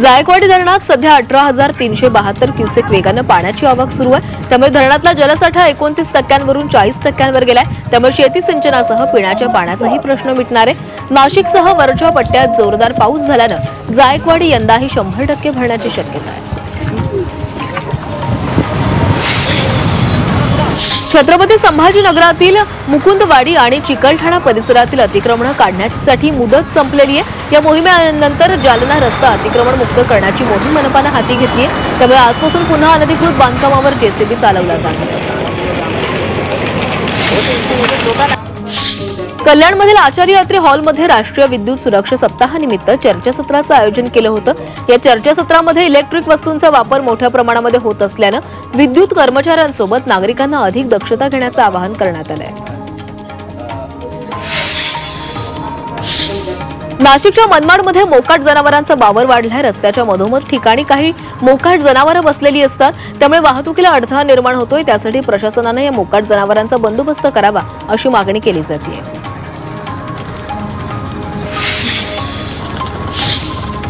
जायकवाडी धरणात सध्या 18,372 क्युसेक वेगानं पाण्याची आवक सुरू आहे। त्यामुळे धरणातला जलसाठा 29% 40% गेलाय। त्यामुळे शेती सिंचनासह पिण्याच्या पाण्याचाही प्रश्न मिटणार आहे। नाशिकसह वरच्या पट्ट्यात जोरदार पाऊस झाल्यानं जायकवाडी यंदाही 100% भरण्याची शक्यता आहे। छत्रपती संभाजीनगरातील मुकुंदवाडी आणि चिकलठाणा परिसरातील अतिक्रमण काढण्यासाठी मुदत संपलेली आहे। या मोहिमेनंतर जालना रस्ता अतिक्रमण मुक्त करण्याची मोहीम मनपाने हाती घेतली आहे। त्यामुळे आजपासून पुन्हा अनधिकृत बांधकामावर जेसीबी चालवला जाणार आहे। कल्याणमधील आचार्य अत्रे हॉलमध्ये राष्ट्रीय विद्युत सुरक्षा सप्ताहानिमित्त चर्चासत्राचं आयोजन केलं होतं। या चर्चासत्रामध्ये इलेक्ट्रिक वस्तूंचा वापर मोठ्या प्रमाणामध्ये होत असल्यानं विद्युत कर्मचाऱ्यांसोबत नागरिकांना अधिक दक्षता घेण्याचं आवाहन करण्यात आलंय। नाशिकच्या मनमाडमध्ये मोकाट जनावरांचा वावर वाढलाय। रस्त्याच्या मधोमध ठिकाणी काही मोकाट जनावरं बसलेली असतात, त्यामुळे वाहतुकीला अडथळा निर्माण होतोय। त्यासाठी प्रशासनाने या मोकाट जनावरांचा बंदोबस्त करावा अशी मागणी केली जाते।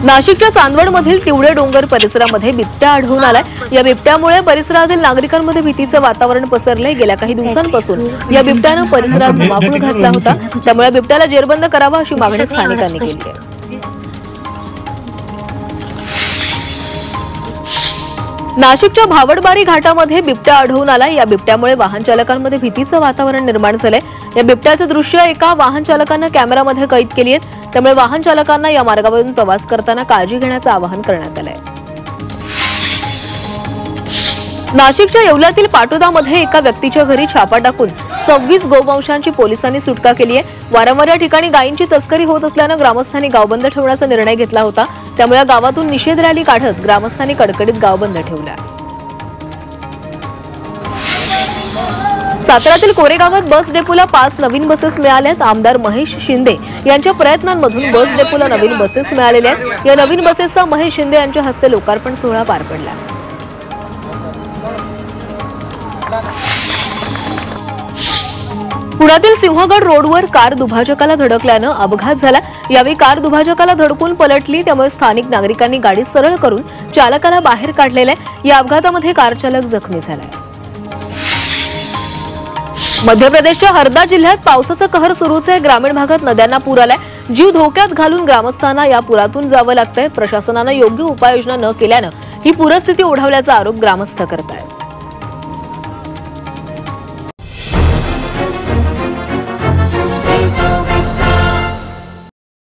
नाशिकच्या चांदवडमधील तिवडे डोंगर परिसरामध्ये बिबट्या आढळून आलाय। या बिबट्यामुळे परिसरातील नागरिकांमध्ये भीतीचं वातावरण पसरलंय। गेल्या काही दिवसांपासून या बिबट्यानं परिसरात धुमाकूळ घातला होता। त्यामुळे बिबट्याला जेरबंद करावा अशी मागणी स्थानिकांनी केली आहे। नाशिकच्या भावडबारी घाटामध्ये बिबट्या आढळून आलाय। या बिबट्यामुळे वाहन चालकांमध्ये भीतीचं वातावरण निर्माण झालंय। या बिबट्याचं दृश्य एका वाहन चालकानं कॅमेरामध्ये कैद केली आहेत। त्यामुळे वाहन चालकांना या मार्गावरून प्रवास करताना काळजी घेण्याचं आवाहन करण्यात आलंय। नाशिकच्या येवल्यातील पाटोदामध्ये एका व्यक्तीच्या घरी छापा टाकून 26 गोवंशांची पोलिसांनी सुटका केली आहे। वारंवार या ठिकाणी गायींची तस्करी होत असल्यानं ग्रामस्थांनी गावबंद ठेवण्याचा निर्णय घेतला होता। त्यामुळे गावातून निषेध रॅली काढत ग्रामस्थांनी कडकडीत गावबंद ठेवला। साताऱ्यातील कोरेगावात बस डेपोला 5 नवीन बसेस मिळाल्यात। आमदार महेश शिंदे यांच्या प्रयत्नांमधून बस डेपोला नवीन बसेस मिळालेल्या आहेत। या नवीन बसेसचा महेश शिंदे यांच्या हस्ते लोकार्पण सोहळा पार पडला। पुण्यातील सिंहगड रोडवर कार दुभाजकाला धडकल्यानं अपघात झाला। यावेळी कार दुभाजकाला धडकून पलटली। त्यामुळे स्थानिक नागरिकांनी गाडी सरळ करून चालकाला बाहेर काढलेलं आहे। या अपघातामध्ये कार चालक जखमी झालाय। मध्य प्रदेशच्या हरदा जिल्ह्यात पावसाचा कहर सुरूच आहे। ग्रामीण भागात नद्यांना पूर आलाय। जीव धोक्यात घालून ग्रामस्थांना या पुरातून जावं लागतंय। प्रशासनानं योग्य उपाययोजना न केल्यानं ही पूरस्थिती ओढवल्याचा आरोप ग्रामस्थ करतायत।